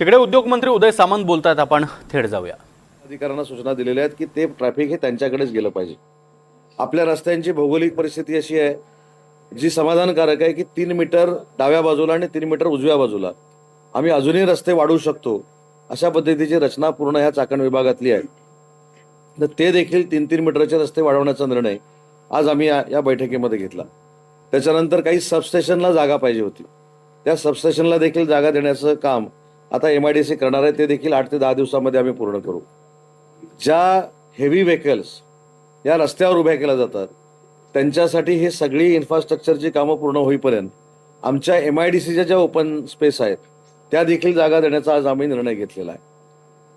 तिकडे उद्योगमंत्री उदय सामंत बोलतात, आपण थेट जाऊया। अधिकाऱ्यांना सूचना दिलेल्या आहेत की ते ट्रॅफिक हे त्यांच्याकडेच गेलं पाहिजे। आपल्या रस्त्यांची भौगोलिक परिस्थिती अशी आहे जी समाधानकारक आहे की 3 मीटर डाव्या बाजूला आणि 3 मीटर उजव्या बाजूला आम्ही अजूनही रस्ते वाढवू शकतो, अशा पद्धतीची रचना पूर्ण या चाकण विभागातली आहे। तर ते देखील 3-3 मीटरचे रस्ते वाढवण्याचा निर्णय आज आम्ही या बैठकीमध्ये घेतला। त्याच्यानंतर काही सबस्टेशनला जागा पाहिजे होती, त्या सबस्टेशनला देखील जागा देण्याचं काम आता MIDC करणार आहे, ते देखील 8 ते 10 दिवसामध्ये आम्ही पूर्ण करू। ज्या हेवी व्हेकल्स या रस्त्यावर उभ्या केल्या जातात त्यांच्यासाठी हे सगळी इन्फ्रास्ट्रक्चरची कामं पूर्ण होईपर्यंत आमच्या MIDCच्या ज्या ओपन स्पेस आहेत त्या देखील जागा देण्याचा आज आम्ही निर्णय घेतलेला आहे।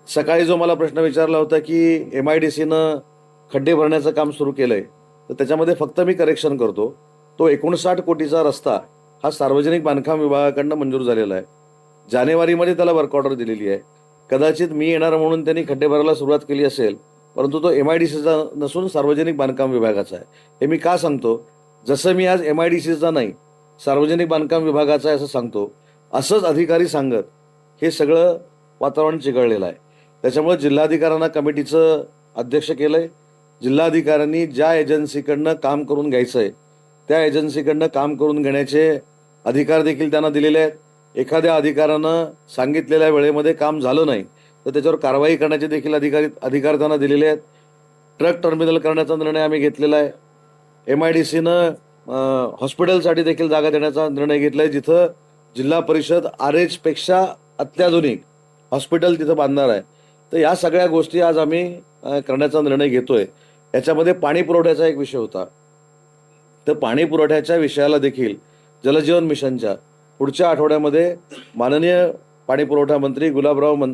सकाळी जो मला प्रश्न विचारला होता की MIDCनं खड्डे भरण्याचं काम सुरू केलंय, तर त्याच्यामध्ये फक्त मी करेक्शन करतो, तो 59 कोटीचा रस्ता हा सार्वजनिक बांधकाम विभागाकडनं मंजूर झालेला आहे। जानेवारीमध्ये त्याला वर्क ऑर्डर दिलेली आहे। कदाचित मी येणार म्हणून त्यांनी खड्डे भरायला सुरुवात केली असेल, परंतु तो MIDCचा नसून सार्वजनिक बांधकाम विभागाचा आहे। हे मी का सांगतो, जसं मी आज MIDCचा नाही सार्वजनिक बांधकाम विभागाचा आहे असं सांगतो, असंच अधिकारी सांगत हे सगळं वातावरण चिघळलेलं आहे। त्याच्यामुळे जिल्हाधिकाऱ्यांना कमिटीचं अध्यक्ष केलंय। जिल्हाधिकाऱ्यांनी ज्या एजन्सीकडनं काम करून घ्यायचं आहे त्या एजन्सीकडनं काम करून घेण्याचे अधिकार देखील त्यांना दिलेले आहेत। एखाद्या अधिकाऱ्यानं सांगितलेल्या वेळेमध्ये काम झालं नाही तर त्याच्यावर कारवाई करण्याचे देखील अधिकार त्यांना दिलेले आहेत। ट्रक टर्मिनल करण्याचा निर्णय आम्ही घेतलेला आहे। MIDCनं हॉस्पिटलसाठी देखील जागा देण्याचा निर्णय घेतला आहे, जिथं जिल्हा परिषद RH पेक्षा अत्याधुनिक हॉस्पिटल तिथं बांधणार आहे। तर या सगळ्या गोष्टी आज आम्ही करण्याचा निर्णय घेतोय। याच्यामध्ये पाणी पुरवठ्याचा एक विषय होता, तर पाणी पुरवठ्याच्या विषयाला देखील जलजीवन मिशनच्या पुढच्या आठवड्यामध्ये माननीय पाणी पुरवठा मंत्री गुलाबराव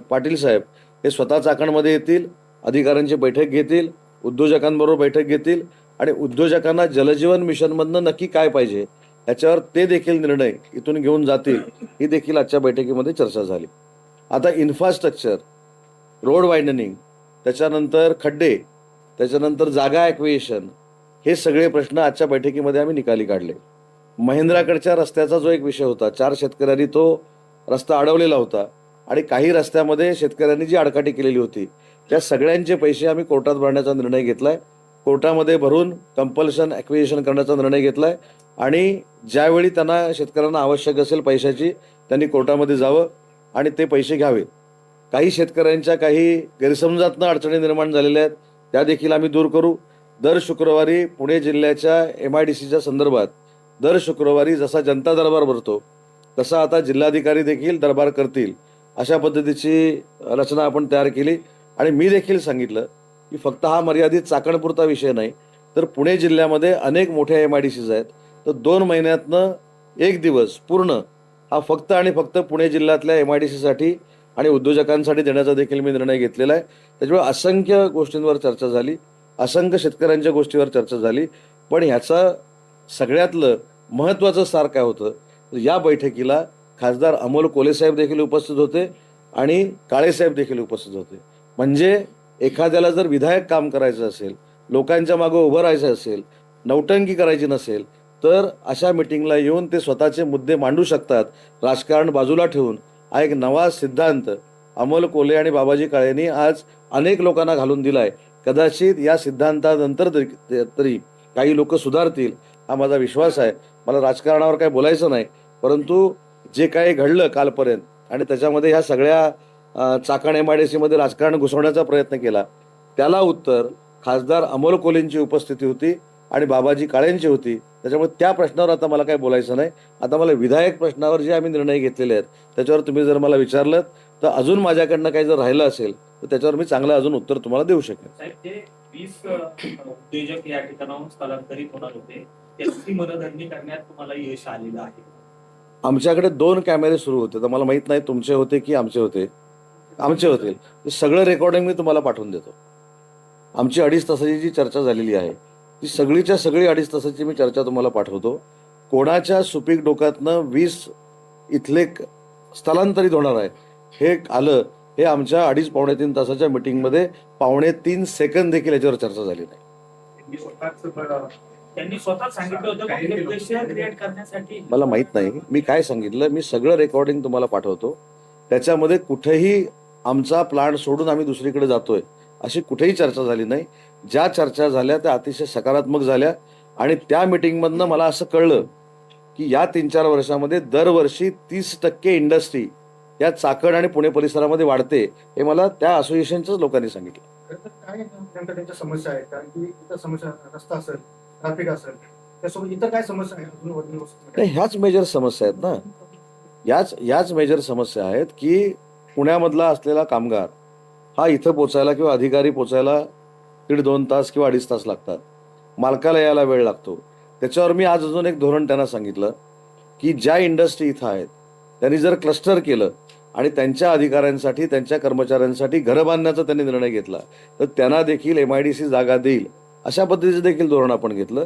पाटील साहेब हे स्वतः चाकणमध्ये येतील, अधिकाऱ्यांची बैठक घेतील, उद्योजकांबरोबर बैठक घेतील आणि उद्योजकांना जलजीवन मिशनमधनं नक्की काय पाहिजे याच्यावर ते देखील निर्णय इथून घेऊन जातील। ही देखील आजच्या बैठकीमध्ये चर्चा झाली। आता इन्फ्रास्ट्रक्चर, रोड वायडनिंग, त्याच्यानंतर खड्डे, त्याच्यानंतर जागा ॲक्विजिशन, हे सगळे प्रश्न आजच्या बैठकीमध्ये आम्ही निकाली काढले। महेंद्राकडच्या रस्त्याचा जो एक विषय होता, 4 शेतकऱ्यांनी तो रस्ता अडवलेला होता आणि काही रस्त्यामध्ये शेतकऱ्यांनी जी आडकाठी केलेली होती त्या सगळ्यांचे पैसे आम्ही कोर्टात भरण्याचा निर्णय घेतलाय। कोर्टामध्ये भरून कंपल्शन ॲक्विजिशन करण्याचा निर्णय घेतलाय आणि ज्यावेळी त्यांना शेतकऱ्यांना आवश्यक असेल पैशाची, त्यांनी कोर्टामध्ये जावं आणि ते पैसे घ्यावे। काही शेतकऱ्यांच्या काही गैरसमजातनं अडचणी निर्माण झालेल्या आहेत, त्या देखील आम्ही दूर करू। दर शुक्रवारी पुणे जिल्ह्याच्या MIDCच्या संदर्भात दर शुक्रवारी जसा जनता दरबार भरतो तसा आता जिल्हाधिकारी देखील दरबार करतील, अशा पद्धतीची रचना आपण तयार केली। आणि मी देखील सांगितलं की फक्त हा मर्यादित चाकणपुरता विषय नाही, तर पुणे जिल्ह्यामध्ये अनेक मोठ्या MIDCs आहेत, तर 2 महिन्यातनं 1 दिवस पूर्ण हा फक्त आणि फक्त पुणे जिल्ह्यातल्या MIDCसाठी आणि उद्योजकांसाठी देण्याचा देखील मी निर्णय घेतलेला आहे। त्याच्यामुळे असंख्य गोष्टींवर चर्चा झाली, असंख्य शेतकऱ्यांच्या गोष्टीवर चर्चा झाली, पण ह्याचा सगळ्यातलं महत्त्वाचं सार काय होतं, तर या बैठकीला खासदार अमोल कोल्हे साहेब देखील उपस्थित होते आणि काळे साहेब देखील उपस्थित होते। म्हणजे एखाद्याला जर विधायक काम करायचं असेल, लोकांच्या मागं उभं राहायचं असेल, नौटंकी करायची नसेल, तर अशा मिटिंगला येऊन ते स्वतःचे मुद्दे मांडू शकतात। राजकारण बाजूला ठेवून हा एक नवा सिद्धांत अमोल कोल्हे आणि बाबाजी काळेंनी आज अनेक लोकांना घालून दिलाय। कदाचित या सिद्धांतानंतर तरी काही लोक सुधारतील, हा माझा विश्वास आहे। मला राजकारणावर काही बोलायचं नाही, परंतु जे काही घडलं कालपर्यंत आणि त्याच्यामध्ये ह्या सगळ्या चाकण MIDCमध्ये राजकारण घुसवण्याचा प्रयत्न केला, त्याला उत्तर खासदार अमोल कोल्हेंची उपस्थिती होती आणि बाबाजी काळेंची होती। त्याच्यामुळे त्या प्रश्नावर आता मला काही बोलायचं नाही। आता मला विधायक प्रश्नावर जे आम्ही निर्णय घेतलेले आहेत त्याच्यावर तुम्ही जर मला विचारलं तर अजून माझ्याकडनं काही जर राहिलं असेल तर त्याच्यावर मी चांगलं अजून उत्तर तुम्हाला देऊ शकेन। साहेब, ते 20 उद्योजक या ठिकाणाहून स्थलांतरित होणार होते, त्यांची मनधरणी करण्यात तुम्हाला यश आलेलं आहे? आमच्याकडे 2 कॅमेरे सुरू होते, तर मला माहित नाही तुमचे होते की आमचे होते। आमचे होतील, ते सगळं रेकॉर्डिंग मी तुम्हाला पाठवून देतो। आमची 2.5 तासाची जी चर्चा झालेली आहे ती सगळीच्या सगळी 2.5 तासाची मी चर्चा तुम्हाला पाठवतो। कोणाच्या सुपीक डोक्यातनं 20 इथले स्थलांतरित होणार आहे हे आलं, हे आमच्या 2.5-3 तासाच्या मिटिंगमध्ये 2.25 सेकंद देखील याच्यावर चर्चा झाली नाही। त्यांनी स्वतः सांगितलं होतं प्रेशर क्रिएट करण्यासाठी। मला माहित नाही मी काय सांगितलं, मी सगळं रेकॉर्डिंग तुम्हाला पाठवतो त्याच्यामध्ये कुठेही आमचा प्लांट सोडून आम्ही दुसरीकडे जातोय अशी कुठेही चर्चा झाली नाही. ज्या चर्चा झाल्या त्या अतिशय सकारात्मक झाल्या आणि त्या मिटिंगमधनं मला असं कळलं की या 3-4 वर्षामध्ये दरवर्षी 30% इंडस्ट्री या चाकण आणि पुणे परिसरामध्ये वाढते, हे मला त्या असोसिएशनच्याच लोकांनी सांगितलं. खरं तर काय नेमक्या त्यांच्या समस्या आहेत? कारण की इतर समस्या रस्ता असेल, ट्रॅफिक असेल, त्यासोबत इतर काय समस्या आहेत अजून वरील वस्तू? नाही, ह्याच मेजर समस्या आहेत ना. याच मेजर समस्या आहेत की पुण्यामधला असलेला कामगार हा इथं पोचायला किंवा अधिकारी पोचायला 1.5-2 तास किंवा 2.5 तास लागतात. मालकाला यायला वेळ लागतो. त्याच्यावर मी आज अजून एक धोरण त्यांना सांगितलं की ज्या इंडस्ट्री इथं आहेत त्यांनी जर क्लस्टर केलं आणि त्यांच्या अधिकाऱ्यांसाठी, त्यांच्या कर्मचाऱ्यांसाठी घरं बांधण्याचा त्यांनी निर्णय घेतला तर त्यांना देखील MIDC जागा देईल, अशा पद्धतीचं देखील धोरण आपण घेतलं.